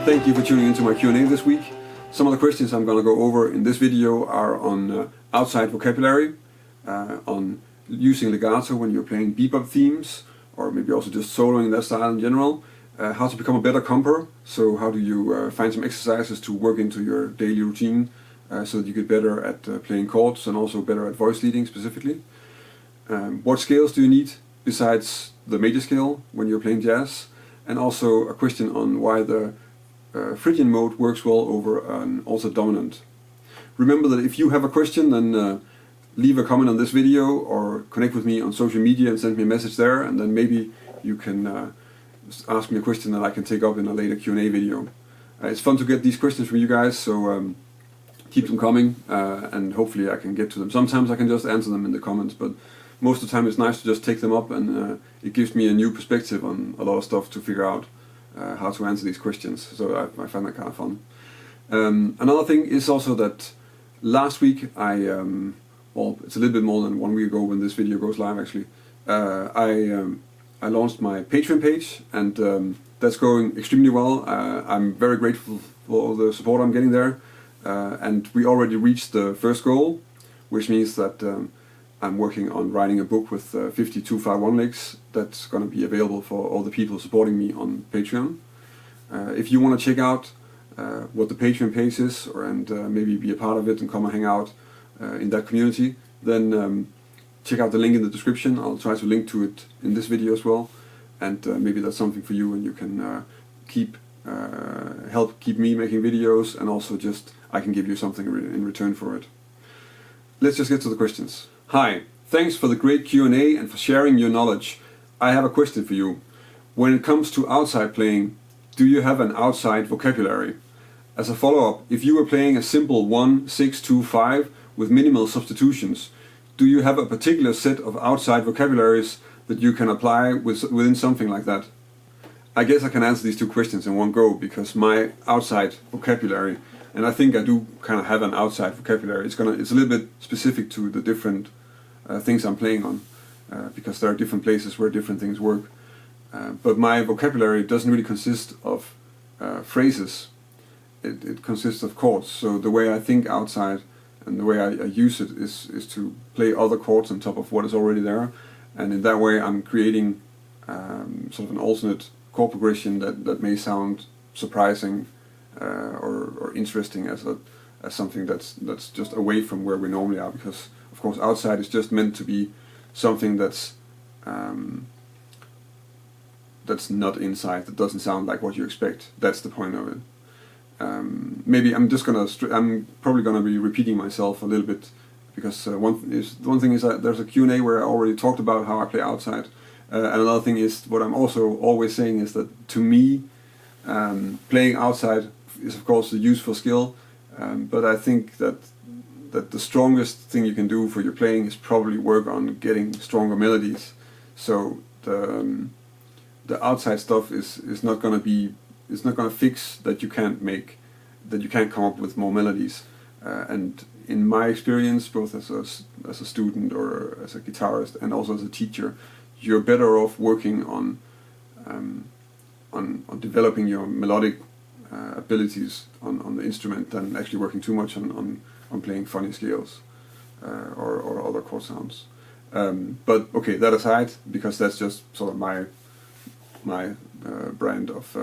Thank you for tuning into my Q&A this week. Some of the questions I'm going to go over in this video are on outside vocabulary, on using legato when you're playing bebop themes, or maybe also just soloing that style in general, how to become a better comper, so how do you find some exercises to work into your daily routine so that you get better at playing chords and also better at voice leading specifically. What scales do you need besides the major scale when you're playing jazz, and also a question on why the Phrygian mode works well over an also dominant. Remember that if you have a question, then leave a comment on this video or connect with me on social media and send me a message there, and then maybe you can ask me a question that I can take up in a later Q&A video. It's fun to get these questions from you guys, so keep them coming and hopefully I can get to them. Sometimes I can just answer them in the comments, but most of the time it's nice to just take them up, and it gives me a new perspective on a lot of stuff to figure out how to answer these questions, so I find that kind of fun. Another thing is also that last week well, it's a little bit more than 1 week ago when this video goes live actually, I launched my Patreon page, and that's going extremely well. I'm very grateful for all the support I'm getting there, and we already reached the first goal, which means that I'm working on writing a book with 5251 licks that's going to be available for all the people supporting me on Patreon. If you want to check out what the Patreon page is, and maybe be a part of it and come and hang out in that community, then check out the link in the description. I'll try to link to it in this video as well, and maybe that's something for you, and you can help keep me making videos, and also just I can give you something in return for it. Let's just get to the questions. Hi, thanks for the great Q&A and for sharing your knowledge. I have a question for you. When it comes to outside playing, do you have an outside vocabulary? As a follow-up, if you were playing a simple 1-6-2-5 with minimal substitutions, do you have a particular set of outside vocabularies that you can apply within something like that? I guess I can answer these two questions in one go, because my outside vocabulary, and I think I do kind of have an outside vocabulary, it's a little bit specific to the different things I'm playing on, because there are different places where different things work. But my vocabulary doesn't really consist of phrases. It consists of chords. So the way I think outside and the way I use it is to play other chords on top of what is already there, and in that way I'm creating sort of an alternate chord progression that may sound surprising or interesting as something that's just away from where we normally are, because of course outside is just meant to be something that's not inside, that doesn't sound like what you expect. That's the point of it. Maybe I'm probably gonna be repeating myself a little bit, because one thing is that there's a Q&A where I already talked about how I play outside, and another thing is what I'm also always saying is that to me playing outside is of course a useful skill, but I think that the strongest thing you can do for your playing is probably work on getting stronger melodies. So the outside stuff is not going to fix that you can't come up with more melodies. And in my experience, both as a student or as a guitarist and also as a teacher, you're better off working on developing your melodic abilities on the instrument than actually working too much on playing funny scales or other chord sounds. But okay, that aside, because that's just sort of my brand of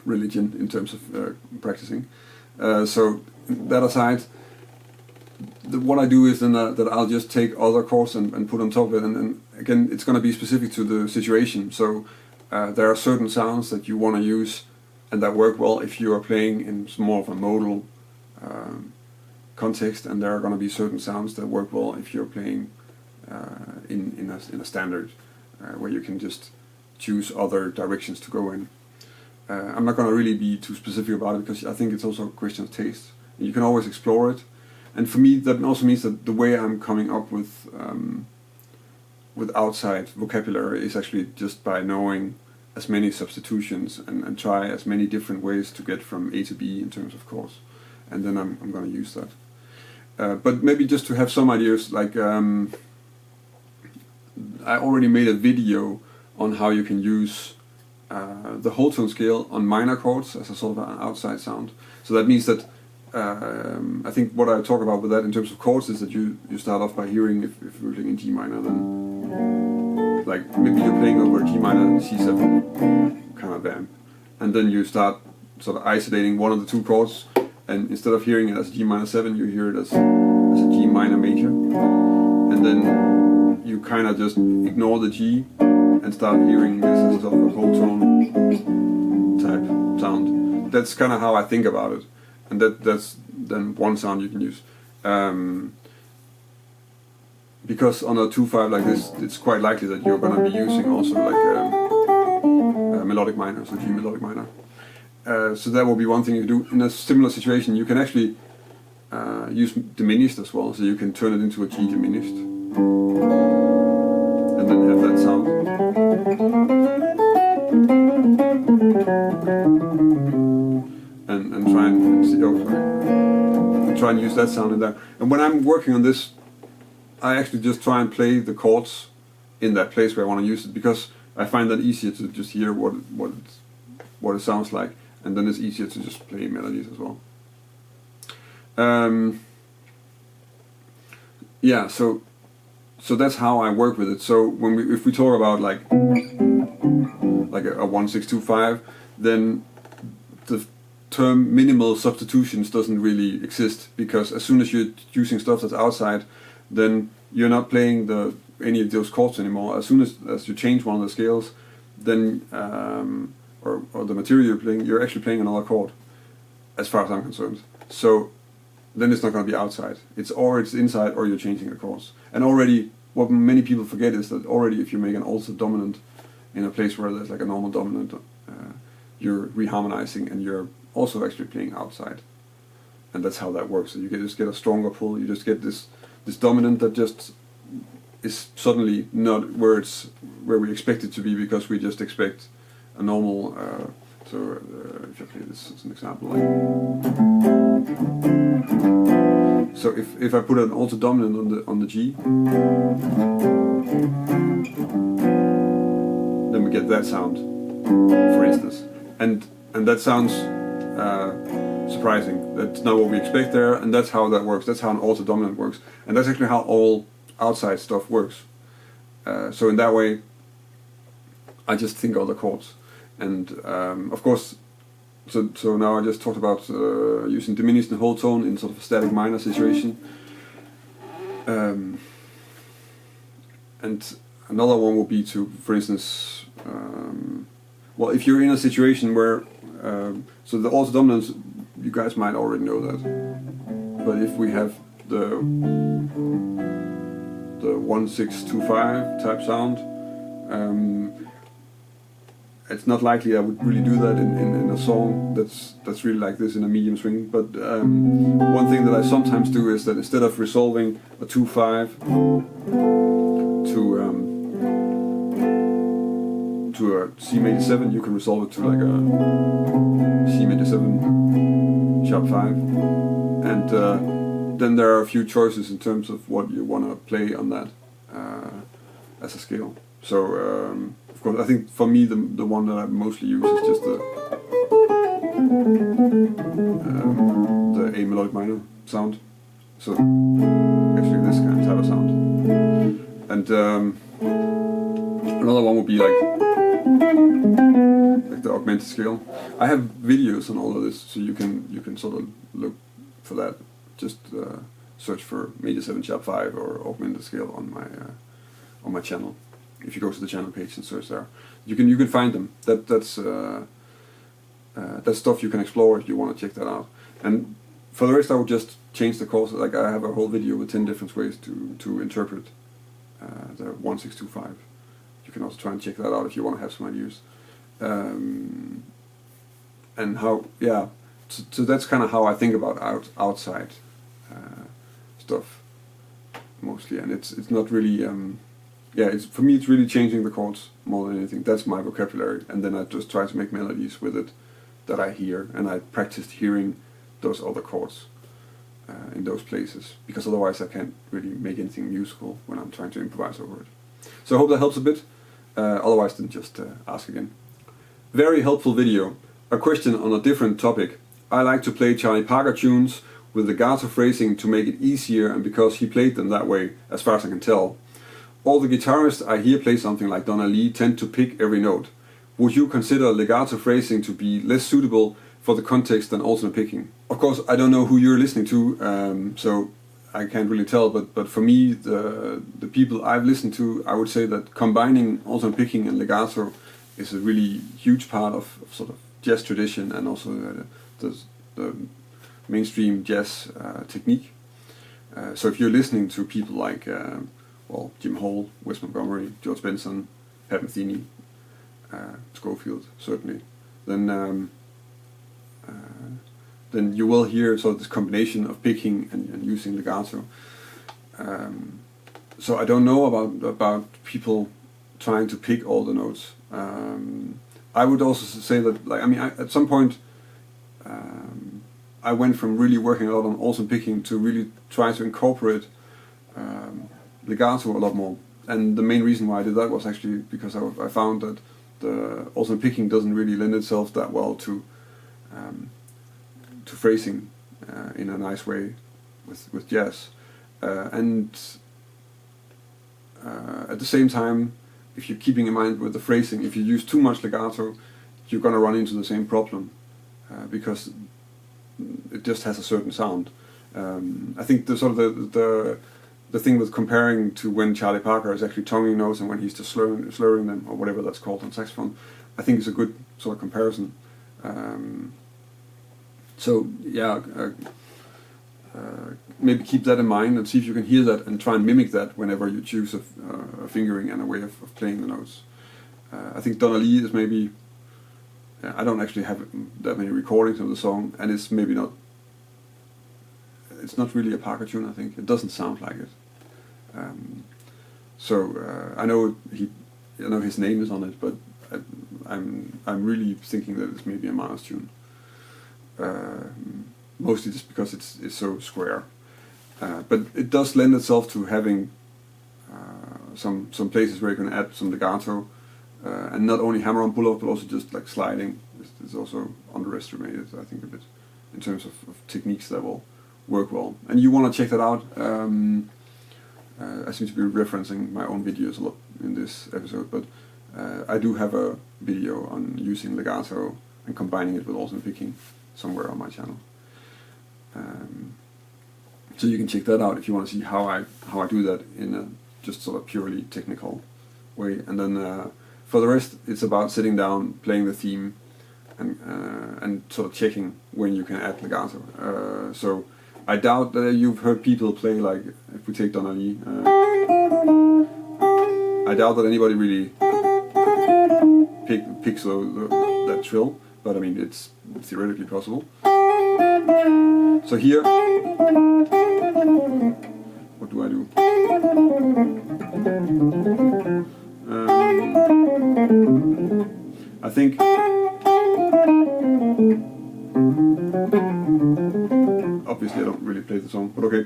religion in terms of practicing. So that aside, what I do is then that I'll just take other chords and put on top of it, and again it's going to be specific to the situation. So there are certain sounds that you want to use and that work well if you are playing in more of a modal context, and there are going to be certain sounds that work well if you're playing in a standard where you can just choose other directions to go in. I'm not going to really be too specific about it, because I think it's also a question of taste. You can always explore it, and for me that also means that the way I'm coming up with outside vocabulary is actually just by knowing as many substitutions and try as many different ways to get from A to B in terms of chords, and then I'm going to use that. But maybe just to have some ideas, like I already made a video on how you can use the whole tone scale on minor chords as a sort of an outside sound. So that means that I think what I talk about with that in terms of chords is that you start off by hearing, if you're playing in G minor, then like maybe you're playing over G minor C7 kind of vamp, and then you start sort of isolating one of the two chords, and instead of hearing it as G minor 7, you hear it as a G minor major, and then you kind of just ignore the G and start hearing this as sort of a whole tone type sound. That's kind of how I think about it, and that's then one sound you can use. Because on a 2/5 like this, it's quite likely that you're going to be using also like a melodic minor, so G melodic minor. So that will be one thing you do. In a similar situation, you can actually use diminished as well, so you can turn it into a G diminished, and then have that sound. And try and see, try and use that sound in there. And when I'm working on this, I actually just try and play the chords in that place where I want to use it, because I find that easier to just hear what it sounds like, and then it's easier to just play melodies as well. Yeah, so that's how I work with it. So if we talk about like a 1/6-2/5, then the term minimal substitutions doesn't really exist, because as soon as you're using stuff that's outside, then you're not playing any of those chords anymore. As soon as you change one of the scales, then or the material you're playing, you're actually playing another chord, as far as I'm concerned. So then it's not going to be outside. It's inside, or you're changing the chords. And already, what many people forget is that already if you make an altered dominant in a place where there's like a normal dominant, you're reharmonizing, and you're also actually playing outside. And that's how that works. So you just get a stronger pull. You just get this dominant that just is suddenly not where we expect it to be, because we just expect a normal. If I play this as an example, like, so if I put an altered dominant on the G, then we get that sound, for instance, and that sounds surprising. That's not what we expect there, and that's how that works. That's how an altered dominant works, and that's actually how all outside stuff works. So in that way, I just think of the chords, and of course, so now I just talked about using diminished and whole tone in sort of a static minor situation, and another one would be to, for instance, well, if you're in a situation where so the altered dominants, you guys might already know that, but if we have the 1/6-2/5 type sound, it's not likely I would really do that in a song that's really like this in a medium swing. But one thing that I sometimes do is that instead of resolving a 2/5 to a C major 7, you can resolve it to like a C major 7 sharp 5, and then there are a few choices in terms of what you want to play on that as a scale. So of course, I think for me the one that I mostly use is just the A melodic minor sound. So actually this kind of type of sound, and another one would be like the augmented scale. I have videos on all of this, so you can sort of look for that. Just search for major 7 sharp 5 or augmented scale on my channel. If you go to the channel page and search there, you can find them. That's stuff you can explore if you want to check that out. And for the rest, I would just change the chords. Like I have a whole video with 10 different ways to interpret the 1/6-2/5. You can also try and check that out if you want to have some ideas. And how, yeah. So that's kind of how I think about outside stuff mostly, and it's not really for me it's really changing the chords more than anything. That's my vocabulary, and then I just try to make melodies with it that I hear, and I practiced hearing those other chords in those places, because otherwise I can't really make anything musical when I'm trying to improvise over it. So I hope that helps a bit. Otherwise, then just ask again. Very helpful video. A question on a different topic. I like to play Charlie Parker tunes with legato phrasing to make it easier, and because he played them that way, as far as I can tell. All the guitarists I hear play something like Donna Lee tend to pick every note. Would you consider legato phrasing to be less suitable for the context than alternate picking? Of course, I don't know who you're listening to, so I can't really tell, but for me, the people I've listened to, I would say that combining alternate picking and legato is a really huge part of sort of jazz tradition, and also the mainstream jazz technique. So if you're listening to people like Jim Hall, Wes Montgomery, George Benson, Pat Metheny, Schofield, certainly, then you will hear sort of this combination of picking and using legato. So I don't know about people trying to pick all the notes. I would also say that, at some point, I went from really working a lot on alternate picking to really try to incorporate legato a lot more. And the main reason why I did that was actually because I found that the alternate picking doesn't really lend itself that well to phrasing in a nice way with jazz. And at the same time, if you're keeping in mind with the phrasing, if you use too much legato, you're going to run into the same problem because it just has a certain sound. I think the thing with comparing to when Charlie Parker is actually tonguing notes and when he's just slurring them, or whatever that's called on saxophone, I think it's a good sort of comparison. Maybe keep that in mind and see if you can hear that and try and mimic that whenever you choose a fingering and a way of playing the notes. I think Donna Lee is maybe, I don't actually have that many recordings of the song, and it's not really a Parker tune. I think it doesn't sound like it. I know his name is on it, but I'm really thinking that it's maybe a Miles tune. Mostly just because it's so square, but it does lend itself to having some places where you can add some legato, and not only hammer on pull off, but also just like sliding. It's also underestimated, I think, a bit in terms of techniques that will work well. And you want to check that out. I seem to be referencing my own videos a lot in this episode, but I do have a video on using legato and combining it with alternate picking somewhere on my channel. So you can check that out if you want to see how I do that in a just sort of purely technical way. And then for the rest, it's about sitting down, playing the theme, and sort of checking when you can add legato. So I doubt that you've heard people play, like, if we take Donna Lee, I doubt that anybody really picks that trill, but I mean, it's theoretically possible. So here, what do I do? I think obviously I don't really play the song, but okay.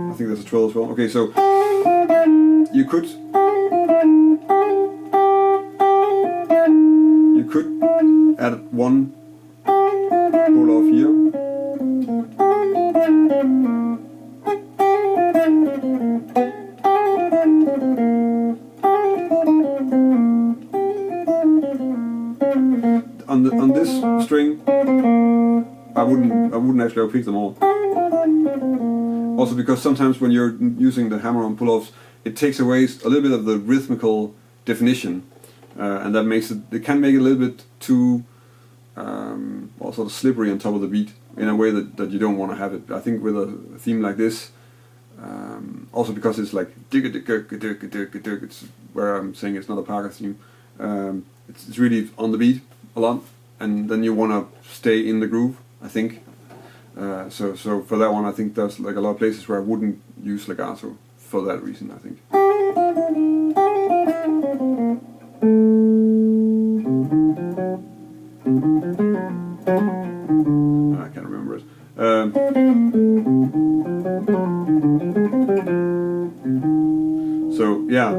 I think there's a trill as well. Okay, so you could add one pull off here. On this string, I wouldn't actually pick them all. Also because sometimes when you're using the hammer-on pull-offs, it takes away a little bit of the rhythmical definition, and that makes it can make it a little bit too sort of slippery on top of the beat in a way that you don't want to have it. I think with a theme like this, also because it's like it's where I'm saying it's not a Parker theme. It's really on the beat a lot, and then you want to stay in the groove, I think. So for that one, I think there's like a lot of places where I wouldn't use legato for that reason, I think. I can't remember it. So yeah.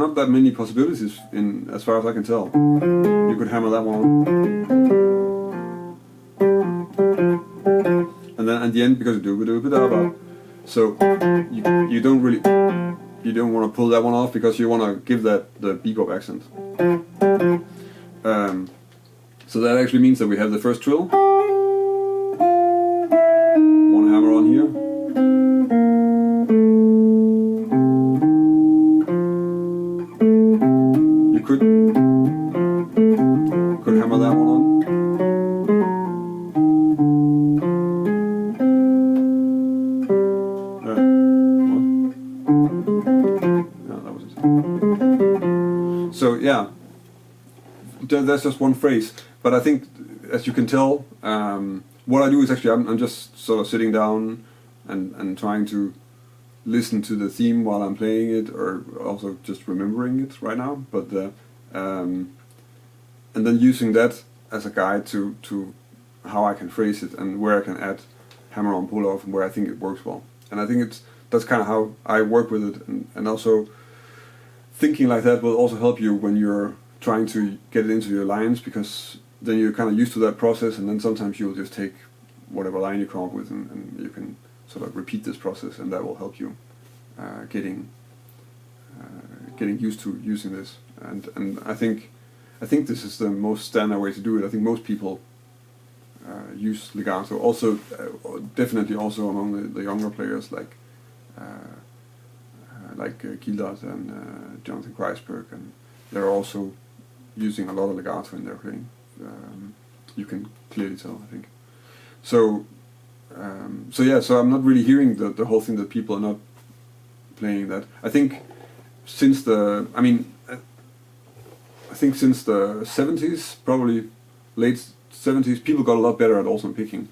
not that many possibilities in, as far as I can tell. You could hammer that one, and then at the end, because you do, so you don't really, you don't want to pull that one off because you want to give that the bebop accent. So that actually means that we have the first trill, one hammer on here, you could hammer that one on. So yeah, that's just one phrase. But I think, as you can tell, what I do is actually I'm just sort of sitting down and trying to listen to the theme while I'm playing it, or also just remembering it right now. But and then using that as a guide to how I can phrase it and where I can add hammer on pull off and where I think it works well. And I think that's kind of how I work with it, and also thinking like that will also help you when you're trying to get it into your lines, because then you're kind of used to that process, and then sometimes you'll just take whatever line you come up with and you can sort of repeat this process, and that will help you getting used to using this. And I think this is the most standard way to do it. I think most people use legato. Also, definitely also among the younger players like Gildart and Jonathan Kreisberg, and they're also using a lot of legato in their playing. You can clearly tell, I think. So so I'm not really hearing the whole thing that people are not playing that. I think since the 70s, probably late 70s, people got a lot better at also picking.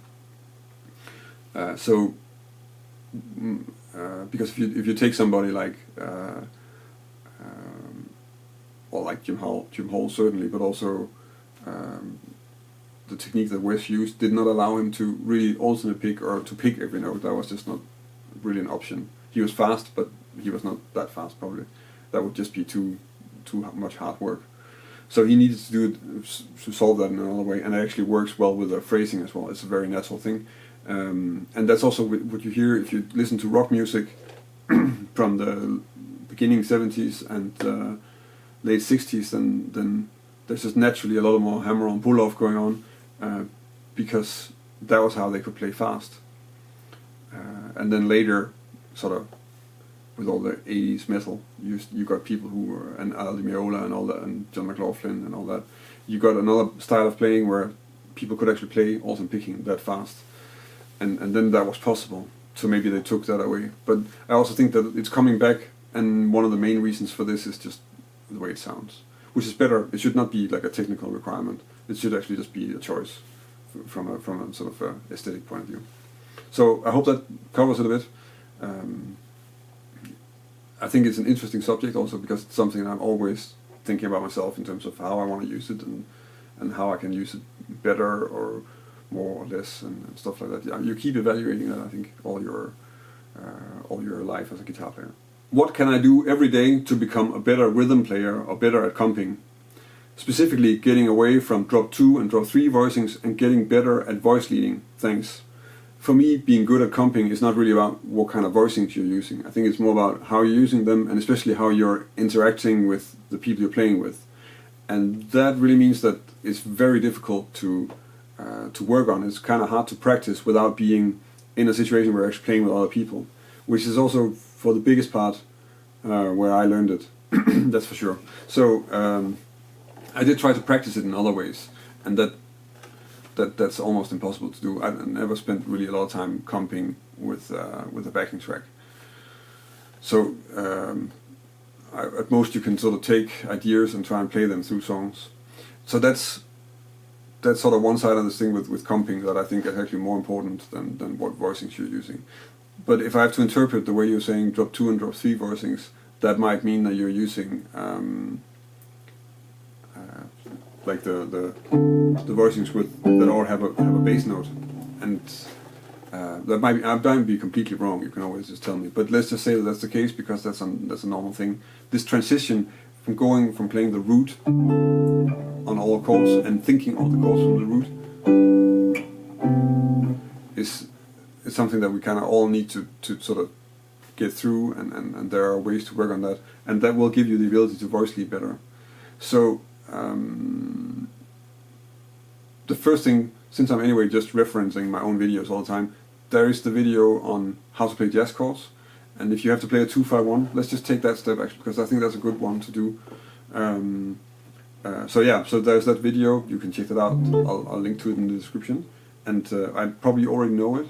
Because if you take somebody like or like Jim Hall certainly, but also the technique that Wes used did not allow him to really alternate pick or to pick every note. That was just not really an option. He was fast, but he was not that fast probably. That would just be too much hard work. So he needed to do it to solve that in another way, and it actually works well with the phrasing as well. It's a very natural thing, and that's also what you hear if you listen to rock music from the beginning 70s and late 60s. Then there's just naturally a lot more hammer on pull off going on, because that was how they could play fast. And then later, sort of with all the 80s metal, you got people who were, and Al Di Meola and all that, and John McLaughlin and all that. You got another style of playing where people could actually play alternate picking that fast, and then that was possible. So maybe they took that away. But I also think that it's coming back, and one of the main reasons for this is just the way it sounds, which is better. It should not be like a technical requirement. It should actually just be a choice from a sort of aesthetic point of view. So I hope that covers it a bit. I think it's an interesting subject also because it's something I'm always thinking about myself in terms of how I want to use it and how I can use it better or more or less and stuff like that. Yeah, you keep evaluating that, I think, all your life as a guitar player. What can I do every day to become a better rhythm player or better at comping? Specifically, getting away from drop 2 and drop 3 voicings and getting better at voice leading. Thanks. For me, being good at comping is not really about what kind of voicings you're using. I think it's more about how you're using them, and especially how you're interacting with the people you're playing with. And that really means that it's very difficult to work on. It's kind of hard to practice without being in a situation where you're actually playing with other people, which is also, for the biggest part, where I learned it. That's for sure. So I did try to practice it in other ways, and that's almost impossible to do. I never spent really a lot of time comping with a backing track. So at most you can sort of take ideas and try and play them through songs. So that's sort of one side of this thing with comping that I think is actually more important than what voicings you're using. But if I have to interpret the way you're saying drop 2 and drop 3 voicings, that might mean that you're using like the voicings that all have a bass note, and that might be completely wrong. You can always just tell me, but let's just say that that's the case because that's a normal thing. This transition from going from playing the root on all chords and thinking all the chords from the root is something that we kind of all need to sort of get through, and there are ways to work on that, and that will give you the ability to voice lead better. So the first thing, since I'm anyway just referencing my own videos all the time, there is the video on how to play jazz chords, and if you have to play a 2-5-1, let's just take that step actually, because I think that's a good one to do. So yeah, so there's that video, you can check that out, I'll link to it in the description, and I probably already know it.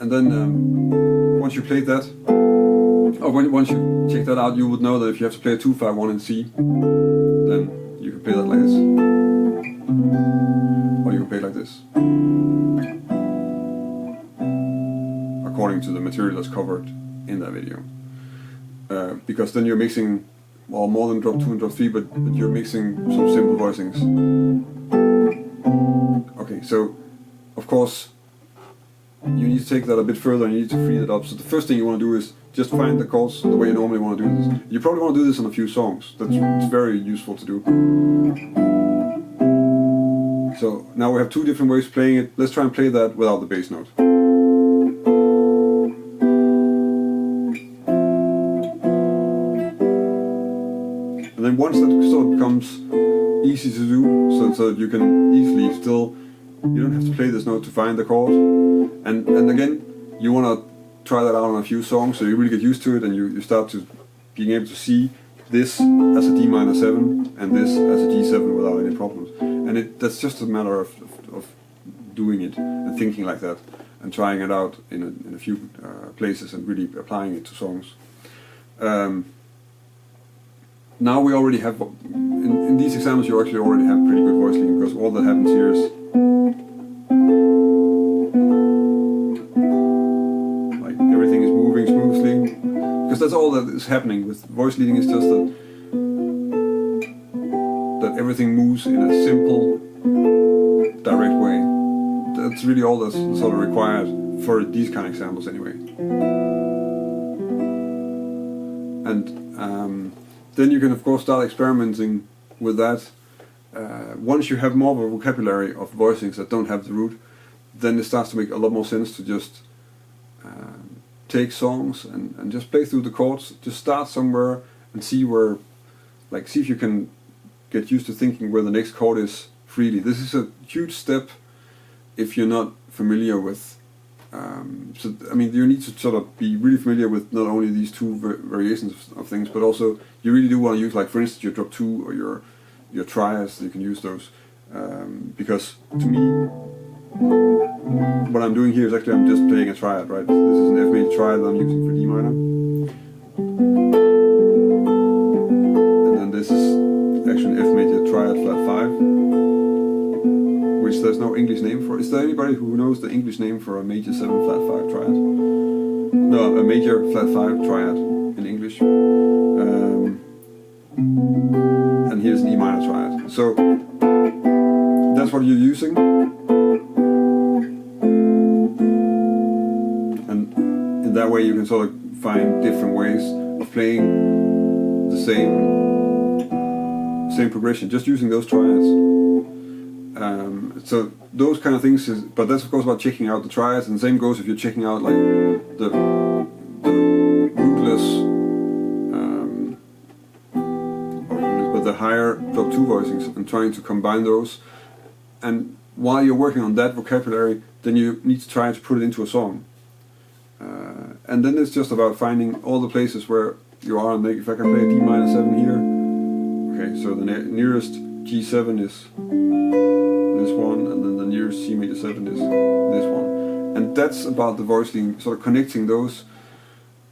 And then once you played that, or once you check that out, you would know that if you have to play a 2-5-1 in C, then you can play that like this, or you can play like this, according to the material that's covered in that video. Because then you're mixing, well, more than drop 2 and drop 3, but you're mixing some simple voicings. Okay, so of course you need to take that a bit further and you need to free that up. So the first thing you want to do is just find the chords the way you normally want to do this. You probably want to do this on a few songs. It's very useful to do. So now we have two different ways of playing it. Let's try and play that without the bass note. And then once that sort of becomes easy to do, so you can easily still, you don't have to play this note to find the chord. And again, you want to try that out on a few songs, so you really get used to it, and you start to being able to see this as a D minor 7 and this as a G7 without any problems. And that's just a matter of doing it and thinking like that and trying it out in a few places and really applying it to songs. Now we already have, in these examples you actually already have pretty good voice leading, because all that happens here is like everything is moving smoothly, because that's all that is happening with voice leading, is just that everything moves in a simple, direct way. That's really all that's sort of required for these kind of examples anyway. And then you can of course start experimenting with that. Once you have more of a vocabulary of voicings that don't have the root, then it starts to make a lot more sense to just take songs and just play through the chords. Just start somewhere and see where, like, see if you can get used to thinking where the next chord is freely. This is a huge step if you're not familiar with. So I mean, you need to sort of be really familiar with not only these two variations of things, but also you really do want to use, like for instance, your drop 2 or your triads. You can use those because to me, what I'm doing here is actually I'm just playing a triad, right? This is an F major triad that I'm using for D minor, and then this is actually an F major triad flat 5. Which there's no English name for. Is there anybody who knows the English name for a major 7 flat 5 triad? No, a major flat 5 triad in English. And here's an E minor triad. So that's what you're using. And in that way you can sort of find different ways of playing the same progression, just using those triads. So those kind of things is, but that's of course about checking out the triads, and the same goes if you're checking out like the rootless, but the higher drop 2 voicings, and trying to combine those. And while you're working on that vocabulary, then you need to try to put it into a song. And then it's just about finding all the places where you are, and if I can play a D minor 7 here, okay, so the nearest G7 is this one, and then the nearest C major 7 is this one, and that's about the voice leading, sort of connecting those.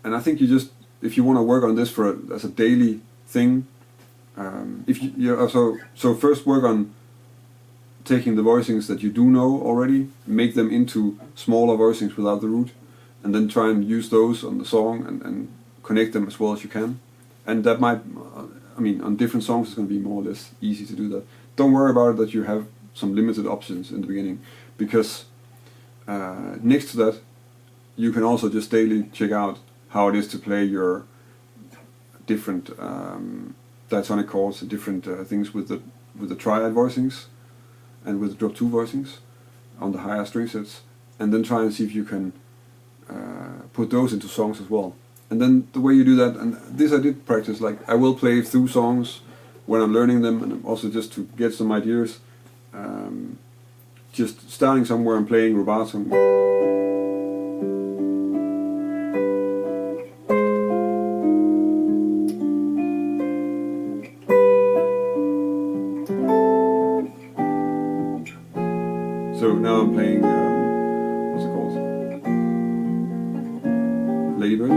And I think you just, if you want to work on this as a daily thing, so first work on taking the voicings that you do know already, make them into smaller voicings without the root, and then try and use those on the song and connect them as well as you can. And that might, I mean, on different songs it's going to be more or less easy to do that. Don't worry about it that you have some limited options in the beginning, because next to that you can also just daily check out how it is to play your different diatonic chords and different things with the triad voicings and with the drop 2 voicings on the higher string sets, and then try and see if you can put those into songs as well. And then the way you do that, and this I did practice, like I will play through songs when I'm learning them, and also just to get some ideas, just starting somewhere and playing rubato. So now I'm playing, what's it called? Ladybird.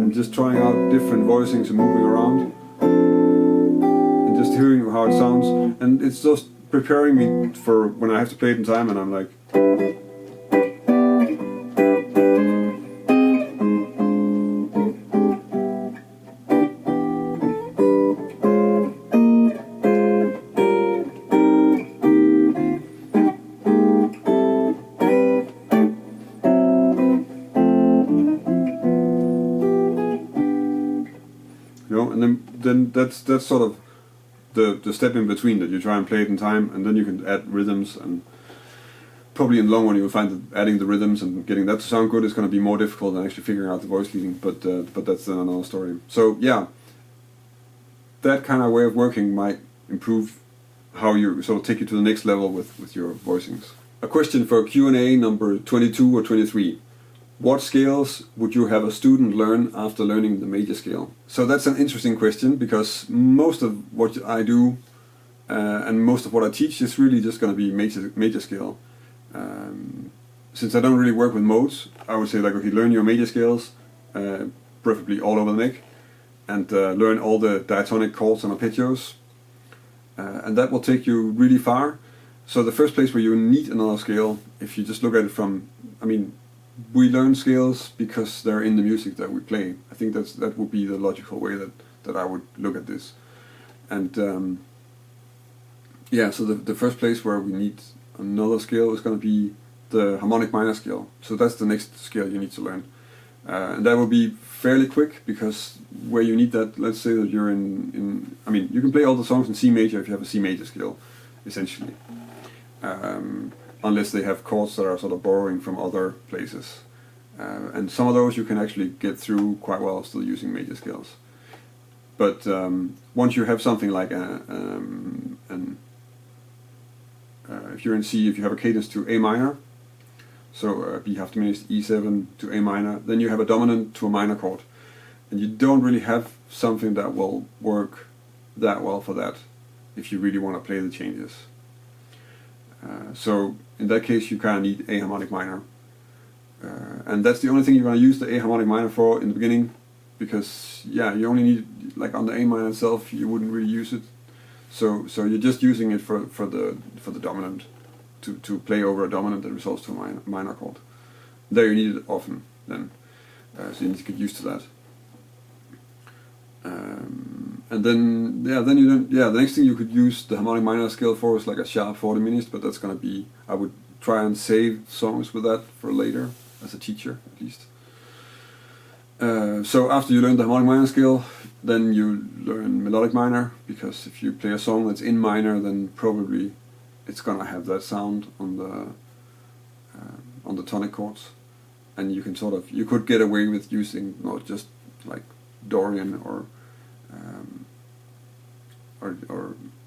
And just trying out different voicings and moving around. And just hearing how it sounds. And it's just preparing me for when I have to play it in time, and I'm like... And then that's sort of the step in between, that you try and play it in time, and then you can add rhythms, and probably in the long run you'll find that adding the rhythms and getting that to sound good is going to be more difficult than actually figuring out the voice leading, but that's then another story. So yeah, that kind of way of working might improve how you sort of take you to the next level with your voicings. A question for Q&A number 22 or 23. What scales would you have a student learn after learning the major scale? So that's an interesting question, because most of what I do and most of what I teach is really just going to be major scale. Since I don't really work with modes, I would say, like, okay, learn your major scales, preferably all over the neck, and learn all the diatonic chords and arpeggios, and that will take you really far. So the first place where you need another scale, if you just look at it from, I mean, we learn scales because they're in the music that we play. I think that would be the logical way that I would look at this. And yeah, so the first place where we need another scale is going to be the harmonic minor scale. So that's the next scale you need to learn. And that will be fairly quick, because where you need that, let's say that you're in I mean, you can play all the songs in C major if you have a C major scale, essentially. Unless they have chords that are sort of borrowing from other places. And some of those you can actually get through quite well still using major scales. But once you have something like if you're in C, if you have a cadence to A minor, so B half diminished E7 to A minor, then you have a dominant to a minor chord. And you don't really have something that will work that well for that if you really want to play the changes. So in that case you kind of need A harmonic minor, and that's the only thing you're going to use the A harmonic minor for in the beginning, because yeah, you only need, like on the A minor itself you wouldn't really use it, so you're just using it for the dominant, to play over a dominant that results to a minor chord. There you need it often then, so you need to get used to that. And then the next thing you could use the harmonic minor scale for is like a sharp 4 diminished, but that's gonna be, I would try and save songs with that for later, as a teacher at least. So after you learn the harmonic minor scale, then you learn melodic minor, because if you play a song that's in minor, then probably it's gonna have that sound on the tonic chords, and you can you could get away with using not just like Dorian or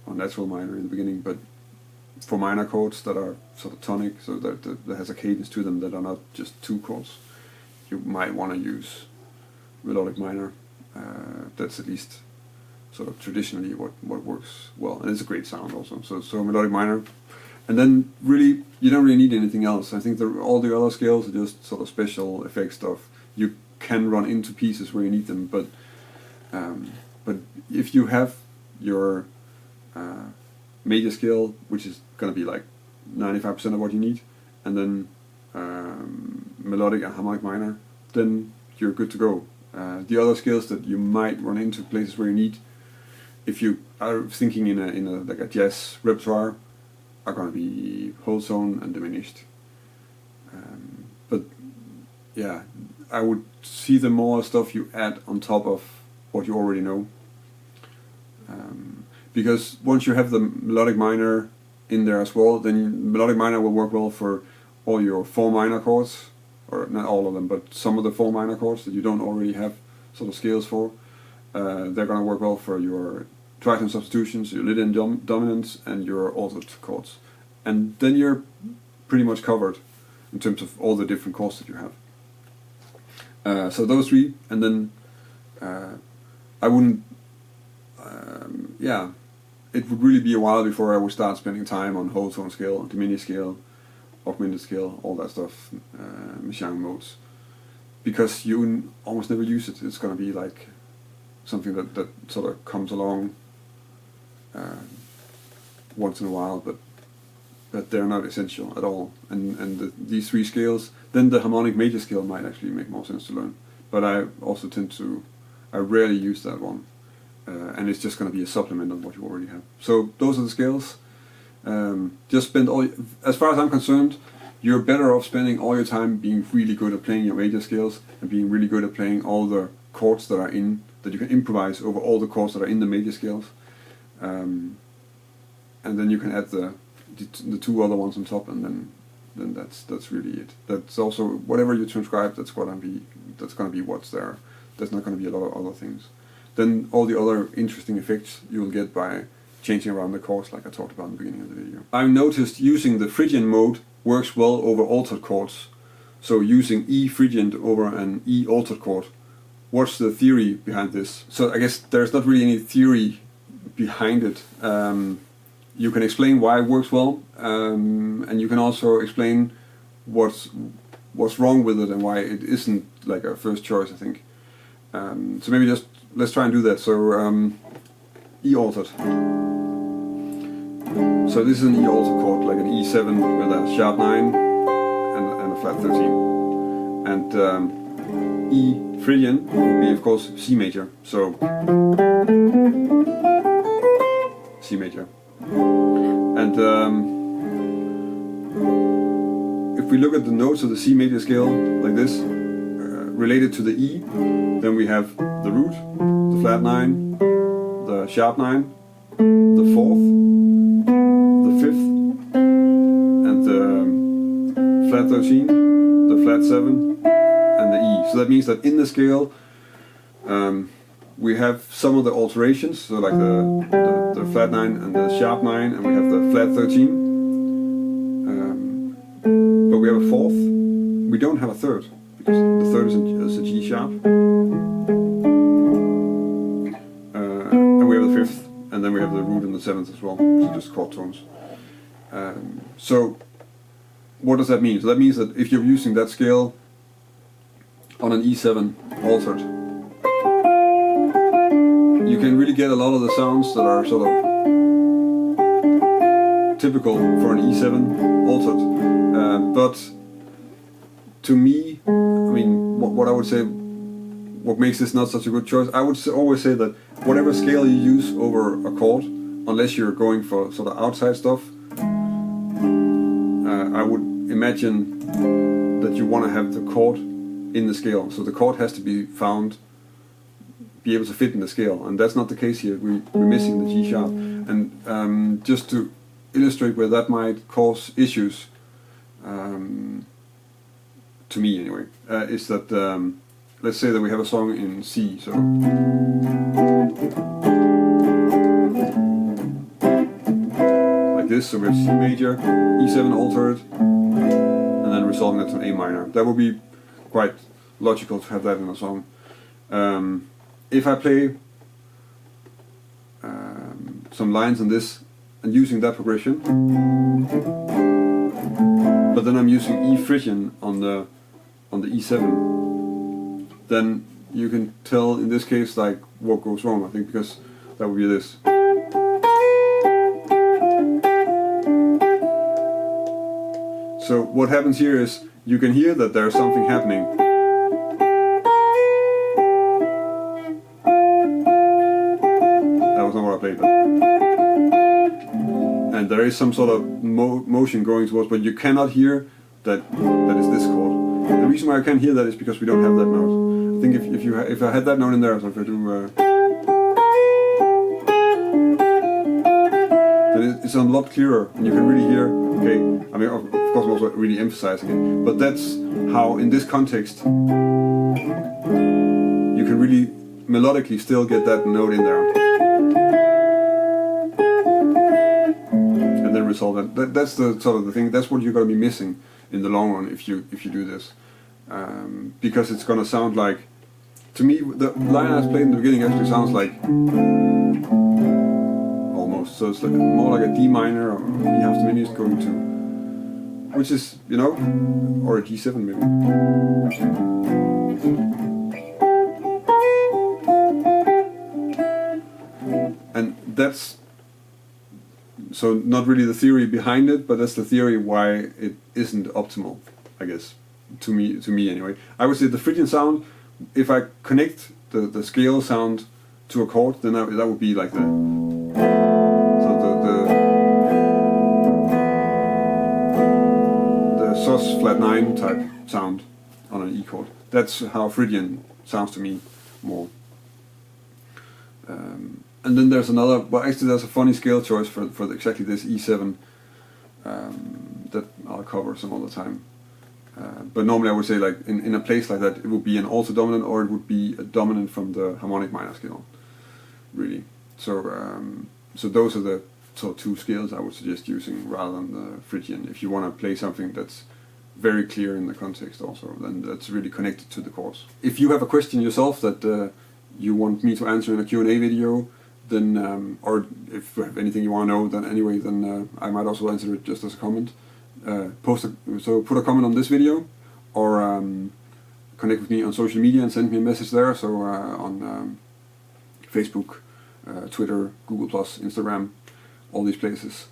natural minor in the beginning, but for minor chords that are sort of tonic, so that has a cadence to them that are not just two chords, you might want to use melodic minor. That's at least sort of traditionally what works well, and it's a great sound also. So melodic minor, and then really you don't really need anything else. I think all the other scales are just sort of special effects stuff. You can run into pieces where you need them, but if you have your major scale, which is going to be like 95% of what you need, and then melodic and harmonic minor, then you're good to go. The other scales that you might run into places where you need, if you are thinking in a like a jazz repertoire, are going to be whole tone and diminished. But yeah, I would see them more as stuff you add on top of what you already know. Because once you have the melodic minor in there as well, then melodic minor will work well for all your 4 minor chords, or not all of them, but some of the 4 minor chords that you don't already have sort of scales for. They're going to work well for your tritone substitutions, your Lydian dominants, and your altered chords. And then you're pretty much covered in terms of all the different chords that you have. So those 3, and then I wouldn't, yeah, it would really be a while before I would start spending time on whole tone scale, diminished scale, augmented scale, all that stuff, Messiaen modes, because you almost never use it. It's going to be like something that sort of comes along once in a while, but they're not essential at all. And these 3 scales, then the harmonic major scale might actually make more sense to learn. But I also I rarely use that one. And it's just going to be a supplement on what you already have. So those are the scales. Just spend as far as I'm concerned, you're better off spending all your time being really good at playing your major scales and being really good at playing all the chords that you can improvise over all the chords that are in the major scales. And then you can add the 2 other ones on top, and then that's really it. That's also whatever you transcribe. That's going to be what's there. There's not going to be a lot of other things. Then all the other interesting effects you will get by changing around the chords, like I talked about in the beginning of the video. I've noticed using the Phrygian mode works well over altered chords. So using E Phrygian over an E altered chord. What's the theory behind this? So I guess there's not really any theory behind it. You can explain why it works well, and you can also explain what's wrong with it and why it isn't like a first choice, I think. So maybe just let's try and do that. So E altered. So this is an E altered chord, like an E7 with a sharp 9 and a flat 13. And E Phrygian would be, of course, C major. So C major. And if we look at the notes of the C major scale like this, related to the E, then we have the root, the flat 9, the sharp 9, the 4th, the 5th, and the flat 13, the flat 7, and the E. So that means that in the scale we have some of the alterations, so like the flat 9 and the sharp 9, and we have the flat 13, but we have a 4th, we don't have a 3rd, because the 3rd is a G sharp, and we have the 5th, and then we have the root and the 7th as well, so just chord tones. So what does that mean? So that means that if you're using that scale on an E7 altered, you can really get a lot of the sounds that are sort of typical for an E7 altered. But to me, I mean, what I would say, what makes this not such a good choice, I would always say that whatever scale you use over a chord, unless you're going for sort of outside stuff, I would imagine that you want to have the chord in the scale. So the chord has to be able to fit in the scale, and that's not the case here. We're missing the G sharp. And just to illustrate where that might cause issues, to me anyway, is that let's say that we have a song in C, so like this, so we have C major, E7 altered, and then resolving that to an A minor. That would be quite logical to have that in a song. If I play some lines on this and using that progression, but then I'm using E Phrygian on the E7, then you can tell in this case like what goes wrong, I think, because that would be this. So what happens here is you can hear that there's something happening. That was not what I played, but. And there is some sort of motion going towards, but you cannot hear that it's this chord. The reason why I can't hear that is because we don't have that note. I think if I had that note in there, so if I do, then it's a lot clearer, and you can really hear. Okay, I mean, of course, I'm also really emphasizing it, but that's how, in this context, you can really melodically still get that note in there, and then resolve that. That's the sort of the thing. That's what you're going to be missing in the long run if you do this, because it's going to sound like, to me, the line I played in the beginning actually sounds like almost. So it's like more like a D minor or E half diminished going to, which is, you know, or a G7 maybe. And that's, so not really the theory behind it, but that's the theory why it isn't optimal, I guess, to me anyway. I would say the Phrygian sound, if I connect the scale sound to a chord, then that would be like the sus flat 9 type sound on an E chord. That's how Phrygian sounds to me more. And then there's another, well actually there's a funny scale choice for exactly this E7 that I'll cover some other time. But normally I would say, like in a place like that, it would be an alto dominant or it would be a dominant from the harmonic minor scale, really. So so those are the sort of two scales I would suggest using rather than the Phrygian. If you want to play something that's very clear in the context also, then that's really connected to the chords. If you have a question yourself that you want me to answer in a Q&A video, then or if you have anything you want to know, then anyway, then I might also answer it just as a comment. So put a comment on this video, or connect with me on social media and send me a message there. So on Facebook, Twitter, Google+, Instagram, all these places.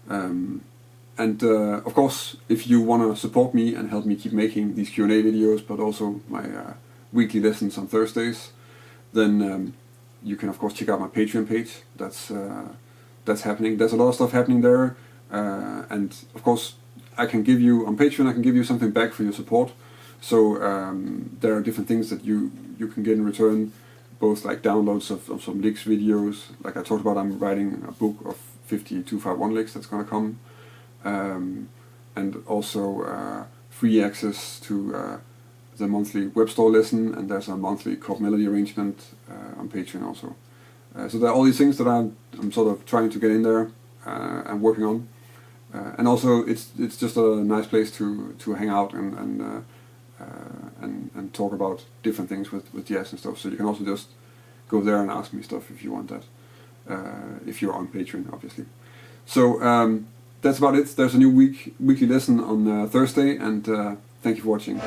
And of course, if you want to support me and help me keep making these Q&A videos, but also my weekly lessons on Thursdays, then you can of course check out my Patreon page. That's happening. There's a lot of stuff happening there, and of course I can give you on Patreon. I can give you something back for your support. So there are different things that you can get in return, both like downloads of some licks videos. Like I talked about, I'm writing a book of 50 251 licks that's gonna come, and also free access to the monthly web store lesson, and there's a monthly chord melody arrangement on Patreon also. So there are all these things that I'm sort of trying to get in there and working on, and also it's just a nice place to hang out and talk about different things with jazz and stuff. So you can also just go there and ask me stuff if you want that, if you're on Patreon, obviously. So that's about it. There's a new weekly lesson on Thursday, and thank you for watching.